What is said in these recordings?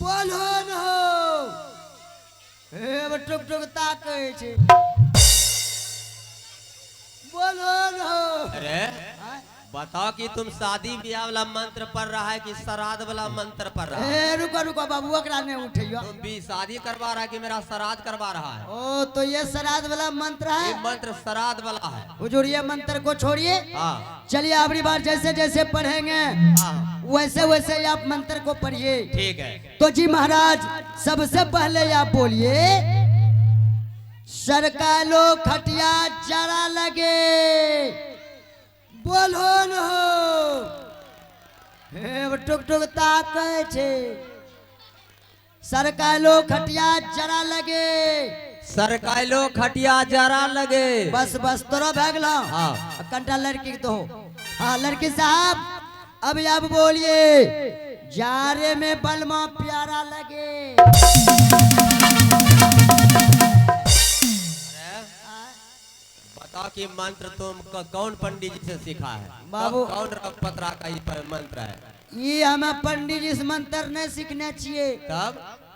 बोलो न हे अब टुक टुक ताकै छै बोलो न। अरे बताओ कि तुम शादी ब्याह वाला मंत्र पढ़ रहा है कि श्राद्ध वाला मंत्र पढ़ रहा है? रुको रुको बाबू ओकरा ने उठैयो। तुम भी शादी करवा रहा है कि मेरा श्राद्ध करवा रहा है? ओ तो ये श्राद्ध वाला मंत्र है। ये मंत्र श्राद्ध वाला है। हुजूर ये मंत्र को छोड़िए। हाँ चलिए अगली बार जैसे जैसे पढ़ेंगे वैसे वैसे आप मंत्र को पढ़िए। ठीक है। तो जी महाराज सबसे पहले आप बोलिए सरकालो खटिया जरा लगे बोलो न हे टुक टुक ताकै छै सरकालो खटिया जरा लगे। सरकालो खटिया जरा लगे। बस बस तोरा भै गेलो। हाँ कंटा लड़की के तो हाँ लड़की साहब अब आप बोलिए जारे में बलमा प्यारा लगे। बताओ कि मंत्र तुम कौन पंडित जी से सीखा है? बाबू कौन पत्रा का ये मंत्र है? ये हमें पंडित जी से मंत्र नहीं सीखने चाहिए तब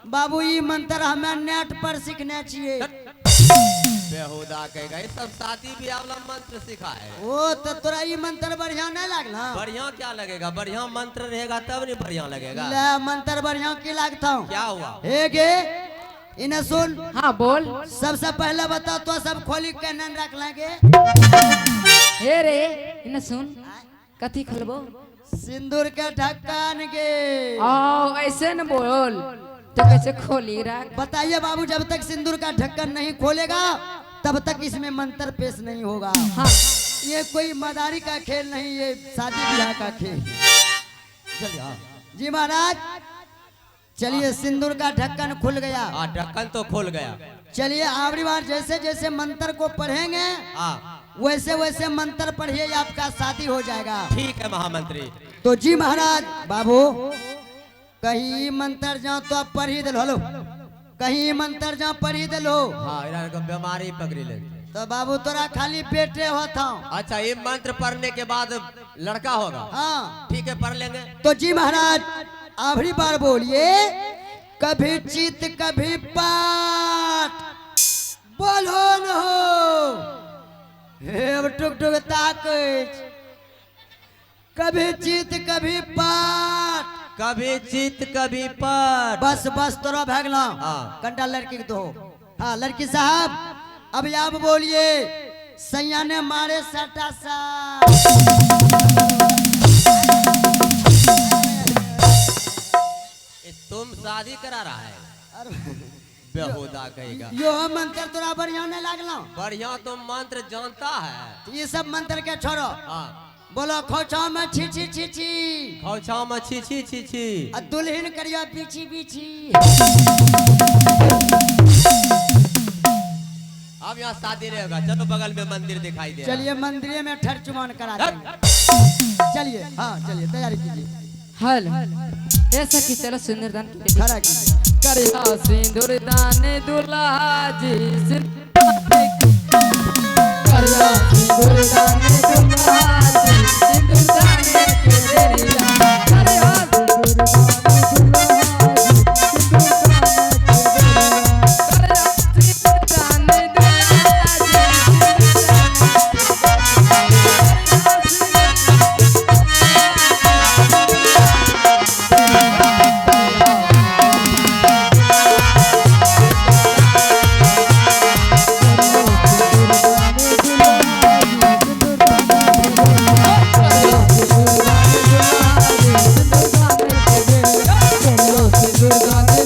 बाबू ये मंत्र हमें नेट पर सीखने चाहिए। बेहुदा कहेगा ये सब शादी ब्याह वाला मंत्र सिखा है। ओ तो तोरा ये मंत्र बढ़िया नहीं लगला? बढ़िया क्या लगेगा? बढ़िया मंत्र रहेगा तब नहीं बढ़िया लगेगा। ले मंत्र बढ़िया की लगता हूँ। क्या हुआ? हे गे इन्हें सुन। हाँ बोल। सबसे पहले बता तो सब खोली के नन रख लेंगे। हे रे इन्हें सुन कथी खोलबो? सिंदूर के ढक्कन गे। आओ ऐसे न बोल तो कैसे खोली रख? बताइए बाबू जब तक सिंदूर का ढक्कन नहीं खोलेगा तब तक इसमें मंत्र पेश नहीं होगा। हाँ ये कोई मदारी का खेल नहीं ये शादी ब्याह का खेल। चलिए जी महाराज चलिए सिंदूर का ढक्कन खुल गया। हाँ ढक्कन तो खुल गया। चलिए अगली बार जैसे जैसे मंत्र को पढ़ेंगे वैसे वैसे मंत्र पढ़िए आपका शादी हो जाएगा। ठीक है महामंत्री। तो जी महाराज बाबू कहीं मंत्र जाओ तो आप पढ़ ही दिलो। कहीं मंत्र जाओ पढ़ ही दिलो। हाँ इधर को बीमारी पकड़ी ले। तो बाबू तोरा खाली पेटे होता। अच्छा ये मंत्र पढ़ने के बाद लड़का होगा? हाँ ठीक है पढ़ लेंगे। तो जी महाराज आखिरी बार बोलिए कभी चित कभी पाठ बोलो न हे अब टुक टुक ताकै कभी चित कभी पाठ। कभी चित कभी पाठ। बस बस तोरा भै गेलो। हाँ। कंटा लड़की के तो हाँ लड़की साहब अब आप बोलिए सैया ने मारे सटा सा। तुम शादी करा रहा है? बेहुदा कहेगा। यो मंत्र तोरा बढ़िया नहीं लागलो? बढ़िया तुम मंत्र जानता है। ये सब मंत्र के छोड़ो। हाँ बोलो खोचा में छी छी छी छी खौछाओं में छी छी छी छी। दुल्हन करिया पीछी पीछी। अब यहाँ शादी रहेगा। चलो बगल में मंदिर दिखाई दे। चलिए मंदिर में ठरचुमान करा देंगे। चलिए हाँ चलिए तैयारी कीजिए। हल ऐसा कि चलो सुंदर दान खड़ा कीजिए। करिया सिंदूर दान दुल्हा जी करिया सिंदूर दान दुल्हा जी सिंदूर दान के देरिया करिया सिंदूर दान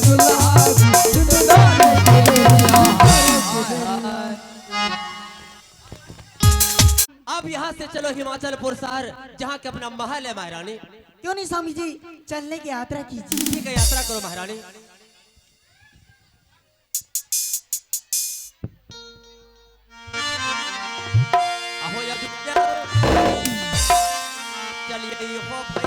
दुल्हा अब यहाँ से चलो हिमाचलपुर शहर जहाँ के अपना महल है महारानी। क्यों नहीं स्वामी जी चलने की यात्रा कीजिए। ठीक है यात्रा करो महारानी। अहो या चलिए ये हो भाई।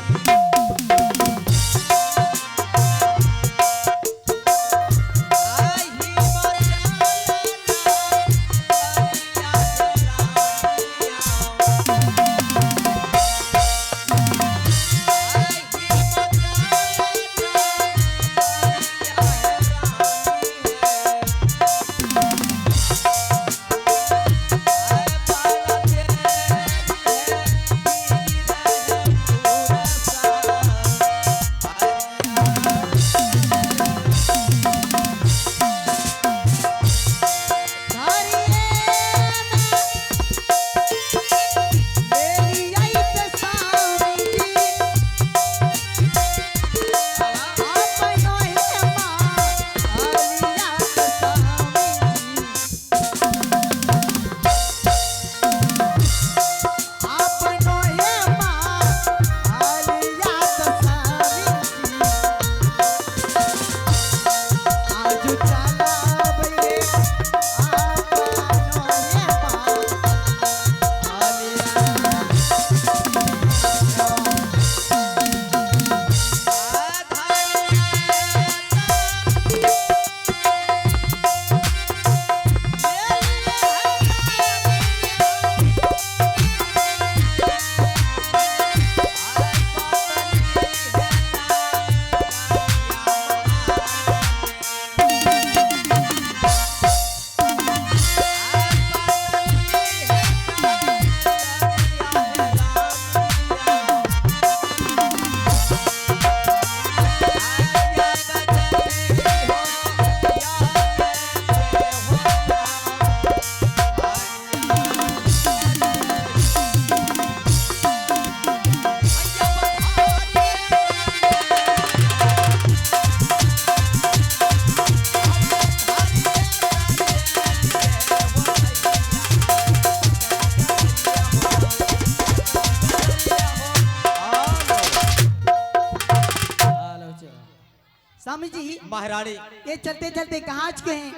स्वामी जी महारानी ये चलते चलते कहाँ गए हैं?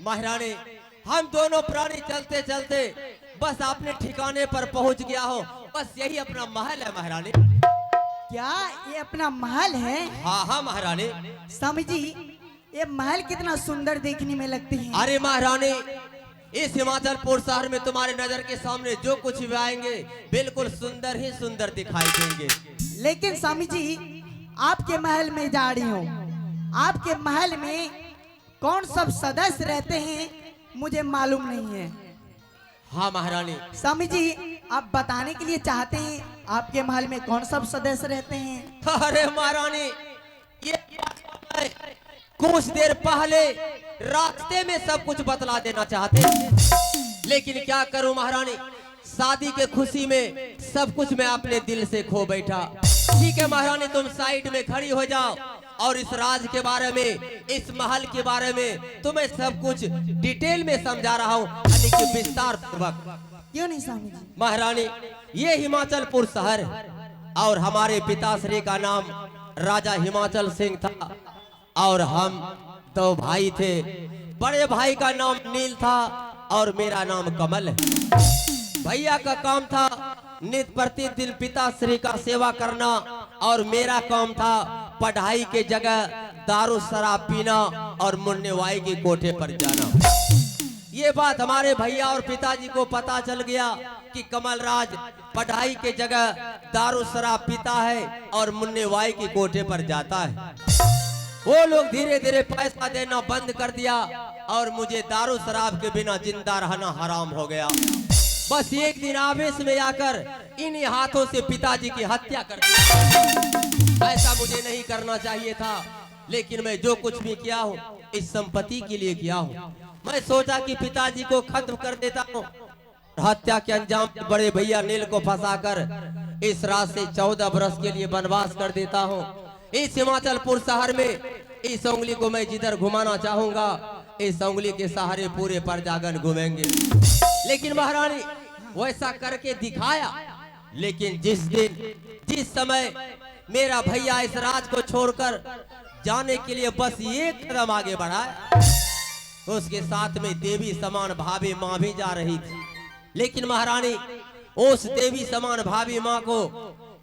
महारानी हम दोनों प्राणी चलते चलते बस अपने ठिकाने पर पहुंच गया हो। बस यही अपना महल है महारानी। क्या ये अपना महल है? हाँ हाँ महारानी। स्वामी जी ये महल कितना सुंदर देखने में लगते हैं। अरे महारानी इस हिमाचलपुर शहर में तुम्हारे नजर के सामने जो कुछ भी आएंगे बिल्कुल सुंदर ही सुंदर दिखाई देंगे। लेकिन स्वामी जी आपके महल में जा रही हूँ, आपके महल में कौन सब सदस्य रहते हैं मुझे मालूम नहीं है। हाँ महारानी। स्वामी जी आप बताने के लिए चाहते हैं आपके महल में कौन सब सदस्य रहते हैं? अरे महारानी ये कुछ देर पहले रास्ते में सब कुछ बतला देना चाहते हैं, लेकिन क्या करूं महारानी, शादी के खुशी में सब कुछ मैं अपने दिल से खो बैठा। ठीक है महारानी तुम साइड में खड़ी हो जाओ और इस राज के बारे में, इस महल के बारे में तुम्हें सब कुछ डिटेल में समझा रहा हूँ, लेकिन विस्तार पूर्वक। क्यों नहीं स्वामी जी? महारानी ये हिमाचलपुर शहर और हमारे पिताश्री का नाम राजा हिमाचल सिंह था और हम दो भाई थे। बड़े भाई का नाम नील था और मेरा नाम कमल है। भैया का काम था नित्य प्रतिदिन पिताश्री का सेवा करना और मेरा काम था पढ़ाई के जगह दारू शराब पीना और मुन्नेवाई के कोठे पर जाना। ये बात हमारे भैया और पिताजी को पता चल गया कि कमलराज पढ़ाई के जगह दारू शराब पीता है और मुन्नेवाई के कोठे पर जाता है। वो लोग धीरे धीरे पैसा देना बंद कर दिया और मुझे दारू शराब के बिना जिंदा रहना हराम हो गया। बस एक दिन आवेश में आकर इन्हीं हाथों से पिताजी की हत्या कर दी। ऐसा मुझे नहीं करना चाहिए था, लेकिन मैं जो कुछ भी किया हूँ इस संपत्ति के लिए किया हूँ। मैं सोचा कि पिताजी को खत्म कर देता हूँ। हत्या के अंजाम बड़े भैया नील को फंसाकर इस रात से 14 बरस के लिए वनवास कर देता हूँ। इस हिमाचलपुर शहर में इस उंगली को मैं जिधर घुमाना चाहूंगा इस उंगली के सहारे पूरे परजागन घूमेंगे। लेकिन महारानी वैसा करके दिखाया, लेकिन जिस दिन जिस समय मेरा भैया इस राज को छोड़कर जाने के लिए बस एक कदम आगे बढ़ाया, उसके साथ में देवी समान भाभी माँ भी जा रही थी। लेकिन महारानी उस देवी समान भाभी माँ को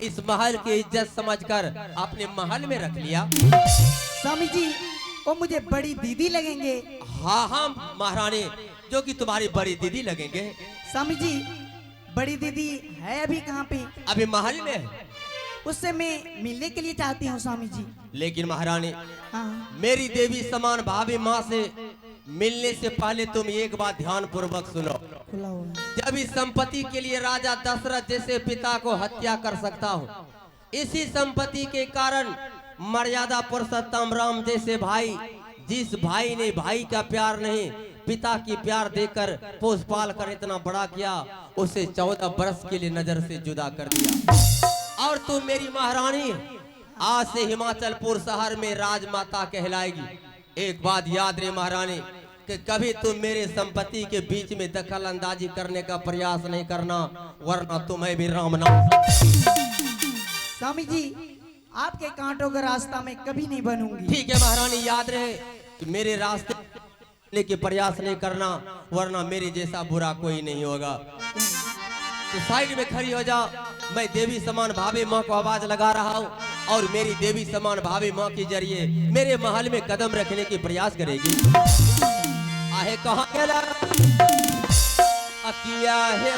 इस महल की इज्जत समझकर अपने महल में रख लिया। स्वामी जी वो मुझे बड़ी दीदी लगेंगे। हाँ हाँ महारानी जो कि तुम्हारी बड़ी दीदी लगेंगे। स्वामी जी बड़ी दीदी है अभी कहाँ पे? अभी महल में है। उससे मैं मिलने के लिए चाहती हूँ स्वामी जी। लेकिन महारानी हाँ मेरी देवी समान भाभी माँ से मिलने से पहले तुम एक बात ध्यान पूर्वक सुनो। खुला हुआ है। जब इस संपत्ति के लिए राजा दशरथ जैसे पिता को हत्या कर सकता हूँ, इसी संपत्ति के कारण मर्यादा पुरुषोत्तम राम जैसे भाई, जिस भाई ने भाई का प्यार नहीं पिता की प्यार देकर पोस पाल कर इतना बड़ा किया, उसे 14 बरस के लिए नजर से जुदा कर दिया। और तुम मेरी महारानी आज से हिमाचलपुर शहर में राजमाता कहलाएगी। एक बात याद रहे महारानी कि कभी तुम मेरे संपत्ति के बीच में दखल अंदाजी करने का प्रयास नहीं करना, वरना तुम्हें भी राम नाम। स्वामी जी आपके कांटों का रास्ता में कभी नहीं बनूंगी। ठीक है महारानी याद रहे कि मेरे रास्ते के प्रयास नहीं करना, वरना मेरे जैसा बुरा कोई नहीं होगा। तो साइड में खड़ी हो जाओ। मैं देवी समान भाभी माँ को आवाज लगा रहा हूँ और मेरी देवी समान भाभी माँ के जरिए मेरे महल में कदम रखने की प्रयास करेगी। आहे कहाँ गेला अकिया है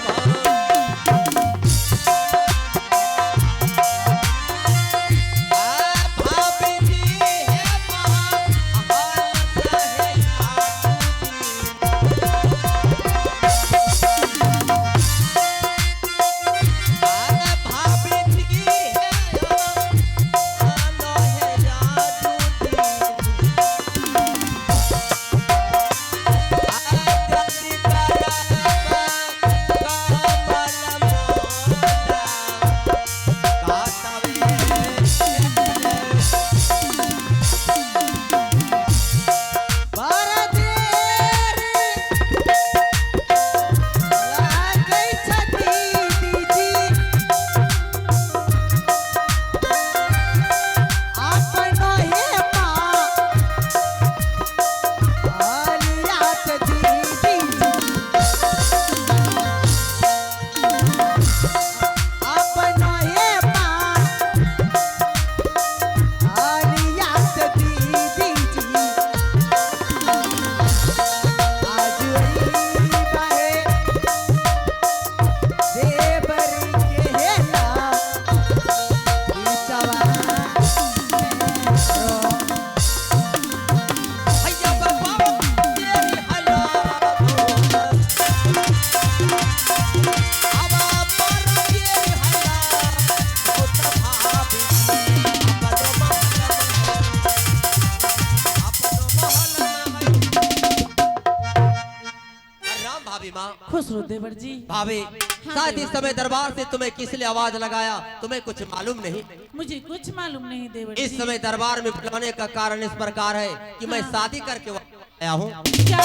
खुश रहो देवर जी। भाभी शायद इस समय दरबार से तुम्हें किस लिए आवाज लगाया तुम्हें कुछ मालूम नहीं। मुझे कुछ मालूम नहीं देवर जी। इस समय दरबार में बुलाने का कारण इस प्रकार है कि मैं शादी करके आया हूँ। क्या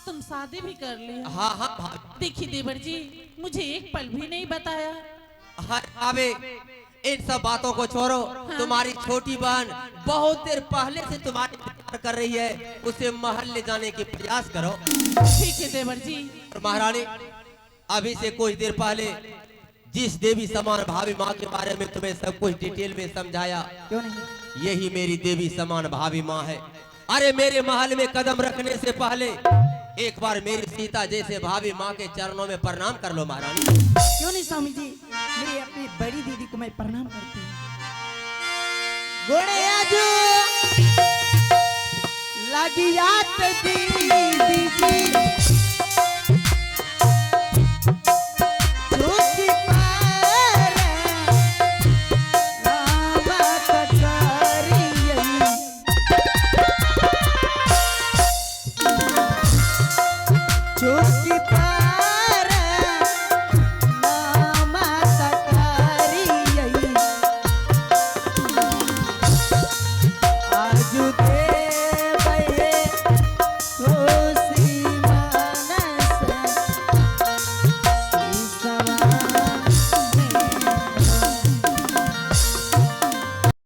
तुम शादी भी कर लिया? हाँ हाँ भाभी। देखिए देवर जी, मुझे एक पल भी नहीं बताया। हाँ भाभी, इन सब बातों को छोड़ो। तुम्हारी छोटी बहन बहुत देर पहले से तुम्हारे प्यार कर रही है, उसे महल ले जाने की प्रयास करो। ठीक है देवर जी। और महारानी, अभी से कुछ देर पहले जिस देवी समान भाभी माँ के बारे में तुम्हें सब कुछ डिटेल में समझाया, क्यों नहीं? यही मेरी देवी समान भाभी माँ है। अरे मेरे महल में कदम रखने से पहले एक बार मेरी सीता जैसे भाभी माँ के चरणों में प्रणाम कर लो महारानी। क्यों नहीं स्वामी जी, मेरी अपनी बड़ी दीदी को मैं प्रणाम करती हूँ। गोड़े आजू लगी याद दीदी जी